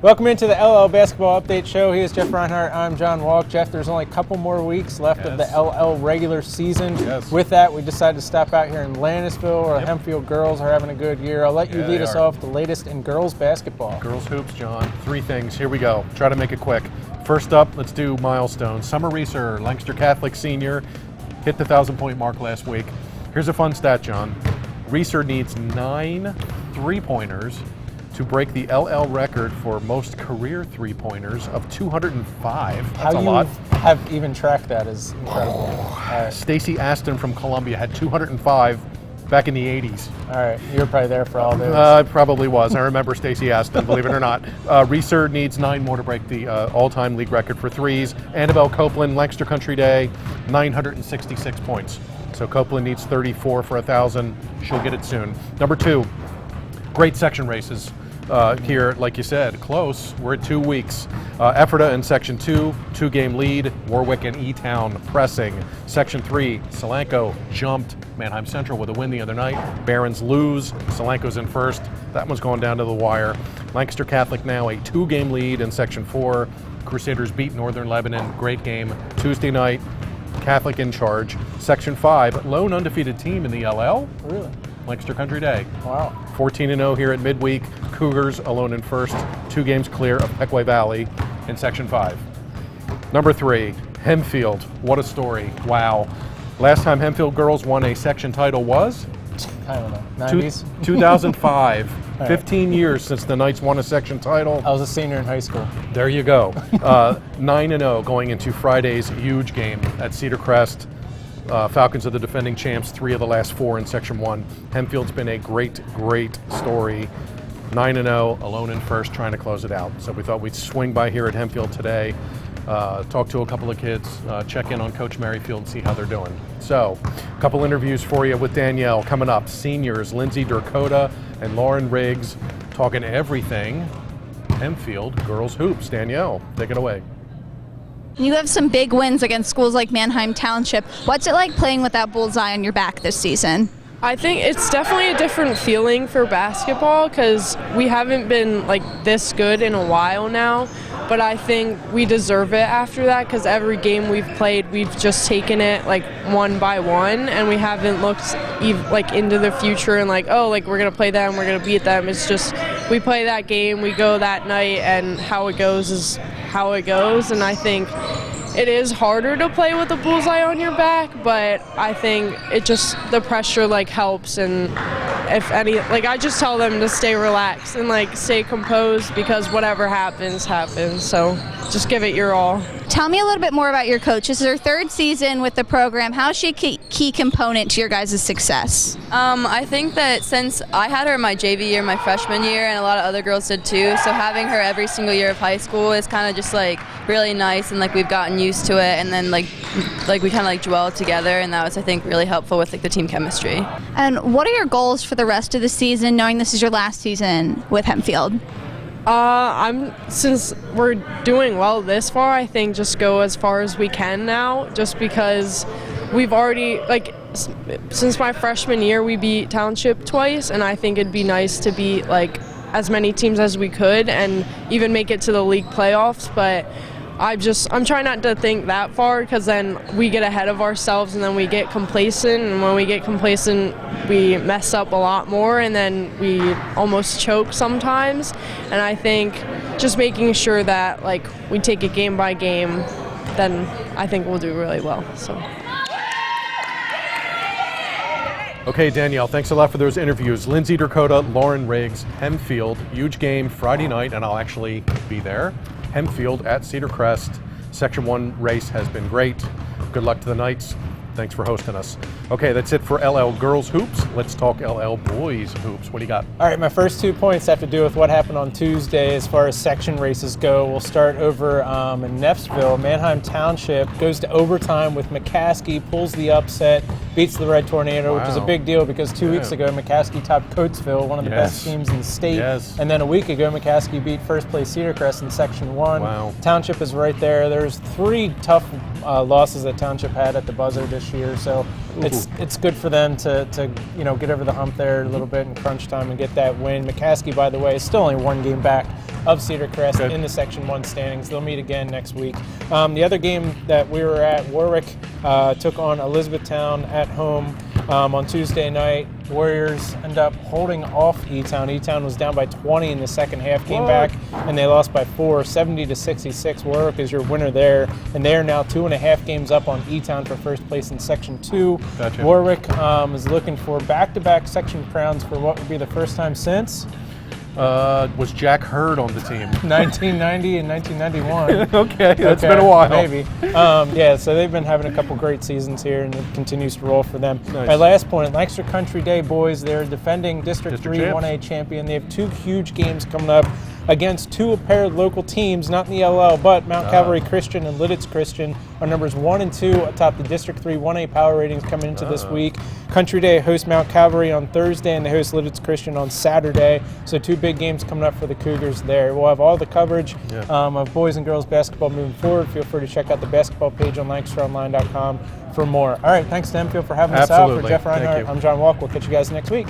Welcome into the LL Basketball Update Show. Here's Jeff Reinhart. I'm John Walk. Jeff, there's only a couple more weeks left of the LL regular season. With that, we decided to stop out here in Lancaster, where the Hempfield girls are having a good year. I'll let you lead us off the latest in girls basketball. Girls hoops, John. Three things. Here we go. Try to make it quick. First up, let's do milestones. Summer Reeser, Lancaster Catholic senior, hit the 1,000-point mark last week. Here's a fun stat, John. Reeser needs 9 three-pointers to break the LL record for most career three-pointers of 205. That's a lot. How you have even tracked that is incredible. Stacy Aston from Columbia had 205 back in the 80s. All right, you were probably there for all those. Probably was. I remember Stacy Aston, believe it or not. Reeser needs 9 more to break the all-time league record for threes. Annabelle Copeland, Lancaster Country Day, 966 points. So Copeland needs 34 for 1,000. She'll get it soon. Number 2, great section races. Here, like you said, close. We're at 2 weeks. Ephrata in Section 2, 2-game lead. Warwick and E-Town pressing. Section 3, Solanco jumped Manheim Central with a win the other night. Barons lose. Solanco's in first. That one's going down to the wire. Lancaster Catholic now a 2-game lead in Section 4. Crusaders beat Northern Lebanon. Great game Tuesday night. Catholic in charge. Section 5, lone undefeated team in the LL. Really? Lancaster Country Day. Wow. 14-0 here at midweek. Cougars alone in first. 2 games clear of Pequay Valley in Section 5. Number 3, Hempfield. What a story. Wow. Last time Hempfield girls won a section title was? I don't know. 90s? 2005. Right. 15 years since the Knights won a section title. I was a senior in high school. There you go. 9-0 going into Friday's huge game at Cedar Crest. Falcons are the defending champs, 3 of the last 4 in Section 1. Hempfield's been a great, great story. 9-0, alone in first, trying to close it out. So we thought we'd swing by here at Hempfield today, talk to a couple of kids, check in on Coach Merrifield and see how they're doing. So, a couple interviews for you with Danielle coming up. Seniors, Lindsey, Durkota, and Lauren Riggs, talking everything Hempfield girls hoops. Danielle, take it away. You have some big wins against schools like Manheim Township. What's it like playing with that bullseye on your back this season? I think it's definitely a different feeling for basketball because we haven't been like this good in a while now, but I think we deserve it after that because every game we've played, we've just taken it like one by one, and we haven't looked like into the future and like, oh, like we're gonna play them, we're gonna beat them. It's just we play that game, we go that night, and how it goes is how it goes. And I think it is harder to play with a bullseye on your back, but I think it just, the pressure like helps, and if any, like I just tell them to stay relaxed and like stay composed because whatever happens, happens. So just give it your all. Tell me a little bit more about your coach. This is her 3rd season with the program. How is she a key component to your guys' success? I think that since I had her my JV year, my freshman year, and a lot of other girls did too, so having her every single year of high school is kind of just like really nice, and like we've gotten used to it, and then like we kind of like gelled together, and that was I think really helpful with like the team chemistry. And what are your goals for the rest of the season, knowing this is your last season with Hempfield? Since we're doing well this far, I think just go as far as we can now, just because we've already, like, since my freshman year, we beat Township twice, and I think it'd be nice to beat, like, as many teams as we could and even make it to the league playoffs, but I'm trying not to think that far because then we get ahead of ourselves and then we get complacent, and when we get complacent we mess up a lot more and then we almost choke sometimes. And I think just making sure that like we take it game by game, then I think we'll do really well. So. Okay, Danielle, thanks a lot for those interviews. Lindsey, Durkota, Lauren Riggs, Hempfield, huge game Friday night, and I'll actually be there. Hempfield at Cedar Crest. Section 1 race has been great. Good luck to the Knights. Thanks for hosting us. Okay, that's it for LL Girls Hoops. Let's talk LL Boys Hoops. What do you got? All right, my first 2 points have to do with what happened on Tuesday as far as section races go. We'll start over in Neffsville. Manheim Township goes to overtime with McCaskey, pulls the upset, beats the Red Tornado, which is a big deal because 2 weeks ago, McCaskey topped Coatesville, one of the best teams in the state. And then a week ago, McCaskey beat first place Cedar Crest in Section 1. Township is right there. There's 3 tough losses that Township had at the buzzer this year, so it's good for them to get over the hump there a little bit in crunch time and get that win. McCaskey, by the way, is still only one game back of Cedar Crest in the Section 1 standings. They'll meet again next week. The other game that we were at, Warwick took on Elizabethtown at home on Tuesday night. Warriors end up holding off E-Town. E-Town was down by 20 in the second half, came back, and they lost by 4, 70-66. Warwick is your winner there, and they are now 2.5 games up on E-Town for first place in Section 2. Gotcha. Warwick is looking for back-to-back section crowns for what would be the first time since Was Jack Hurd on the team? 1990 and 1991. Okay, that's been a while. Maybe. So they've been having a couple great seasons here, and it continues to roll for them. Nice. My last point, Lancaster Country Day boys, they're defending District 3 champs. 1A champion. They have 2 huge games coming up against 2 paired local teams, not in the LL, but Mount Calvary Christian and Lidditz Christian are numbers 1 and 2 atop the District 3 1A power ratings coming into this week. Country Day hosts Mount Calvary on Thursday, and they host Lidditz Christian on Saturday. So 2 big games coming up for the Cougars there. We'll have all the coverage of boys and girls basketball moving forward. Feel free to check out the basketball page on LancasterOnline.com for more. All right, thanks to Hempfield for having us out. For Jeff Reinhart, I'm John Walk. We'll catch you guys next week.